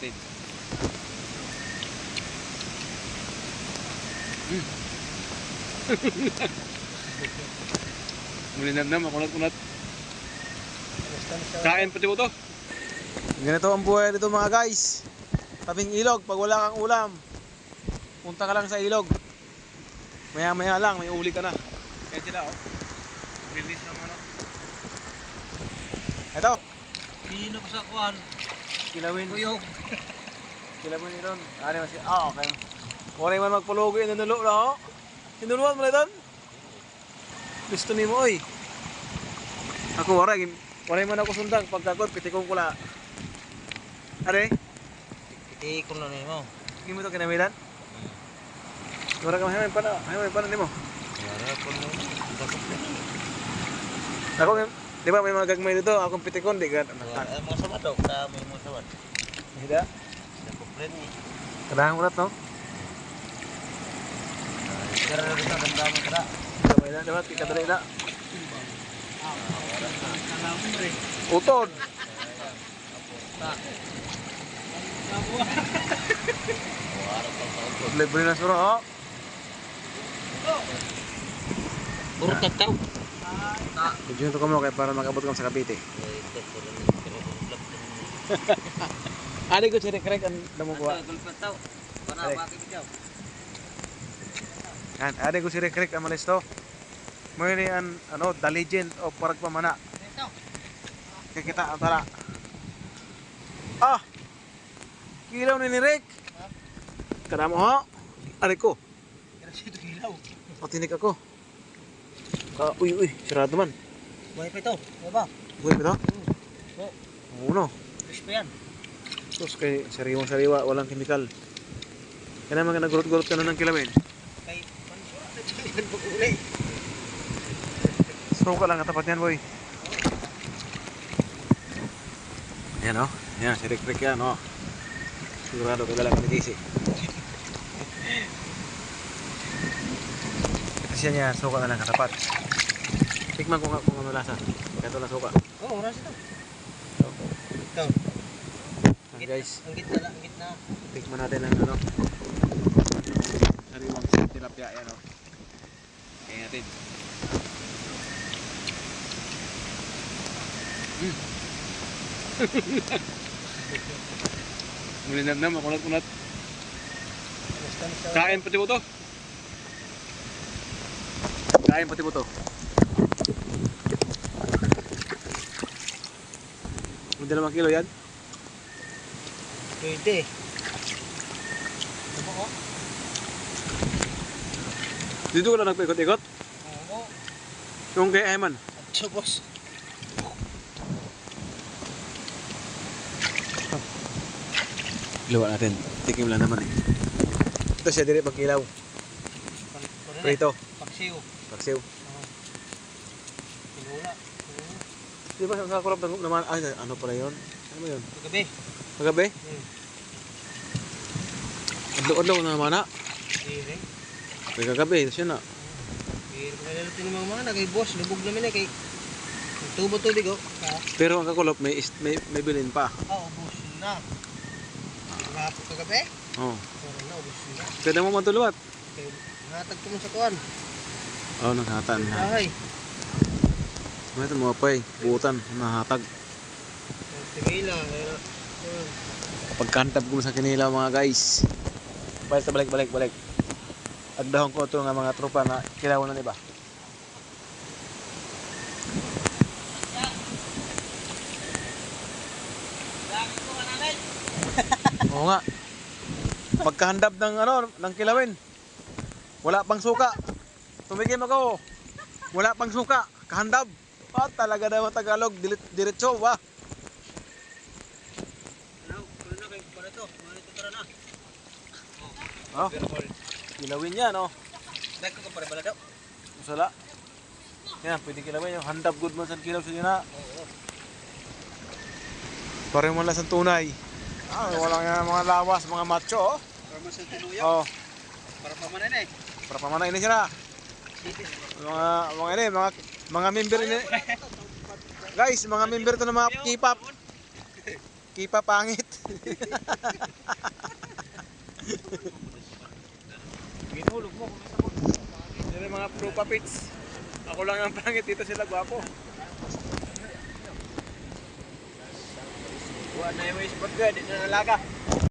natin. Mulinamnam, makunat-kunat. Kain pati mo to. Ganito ang buhay dito mga guys. Tabing ilog, pag wala kang ulam, punta ka lang sa ilog. Maya maya lang, may uli ka na. Kaya sila oh. Release ng ano. Ito, Pino ko sa kuwan. kilawin. Kuyog. Kilawin iron. Ano mas? Okay. Wala man magpulugi nunulo na ho. Sinuluan mo na doon. Gusto ni mo oy. Ako wala man ako sundang pagkakot pitikong kula. Are, Iti ko na nimo. hindi mo to kinamilan? Wala ka mahimayin pa na nimo. Wala ko no. Ako, di ba may mga gagmay dito, akong pitikon, di ka. Mga sabado, kami mo sabad. Hida, Sa kupren ni. kadahan urat no? Kira na sa damdaman kada. Kamay na, diba? Ikadali na. Utod! Libre na suro, oh. Puro tagtaw. Tudyo to kamo kaya para makabot kamo sa Cavite. Adi ko ciri krek ang damo ko. Tagtaw. Para bakit bitaw? Kan, adi ko ciri krek ang malisto. Mo ni an ano, the legend of Paragpamana. Kaya kita antara. Ah! Kilaw ni Rick. Kadamo ho. Ari ko. Kira siya ilaw. O tinik ako. Uy, sarado man. Buhay pa ito. Diba? Uy, ito? Oo. Uno. Fish pa yan. Sus, kay sariwang-sariwa, walang chemical. Kaya naman ka nagurot-gurot ka na ng kilawin. Kay pansura na dyan pag-uli. Suka lang katapat niyan, boy. Yan, oh. Yan, si Rick yan, oh. Sigurado ka lang kami disi. Kasi yan, suka na lang katapat. Tikman ko nga kung ano lasa. Ito na suka. Oo, oras ito. Ito. Yan, guys. Ang gitna. Ang gitna. Tikman natin ang ano. Sariwang tilapia, yan, oh. Kaya natin. Mulinamnam, makunat-kunat. Kain pati mo to. Kain pati mo to. May 2 kilo yan. Pwede. Diba ko? Dito ka lang nagpaikot-ikot. Oo. Yung kay Ayman. Atso, boss. Luwa natin. Tikim lang naman eh. Ito siya dili pagkilaw. Prito. Paksiw. Paksiw. Pinula. Di ba sa kulap ng naman? Ay, ano pala yun? Ano ba yun? Kagabi. Kagabi? Adlaw-adlaw na naman na. Dire. Kay kagabi, ito siya na. Dire. Pinalalatin ng mga nagay boss. Lubog namin eh kay tubo tubig oh. Pero ang kakulop may bilin pa. Oo, ubos na. Lahat kagabi? Oh. Pero na, ubos na. Kaya mo matuluat. Kaya natag ko mo sa kuwan. Oh, naghatan na. Ay. May ito mga pay, buutan, nahatag. Tingila. Pagkantab ko sa kanila mga guys. Balik. Agdahon ko ito nga mga tropa na kilawan ng iba. Oo nga. Pagkahandab ng ng kilawin. Wala pang suka. Tumigim ako. Wala pang suka. Kahandab. Ah, talaga naman Tagalog. Diretso ba? Ano kay para to? Manito tara na. Oh. Kilawin yan, oh. Dahil ko para bala daw. Usala. Yan, pwede kilawin yung handab good man sa kilaw sa na. Oo. Pareho man lang sa tunay. Ah, wala nga mga lawas, mga macho, oh. Para man sa tinuyo. Oh, Para pamanan eh. para pamanay ini sila. Mga member ini. Guys, mga member to ng mga K-pop. Kipa pangit. Ginulog mo, kumisa mo. Yan yung mga pro puppets. Ako lang ang pangit, dito sila gwapo. Buwan na yung spot ko, dito na nalaga.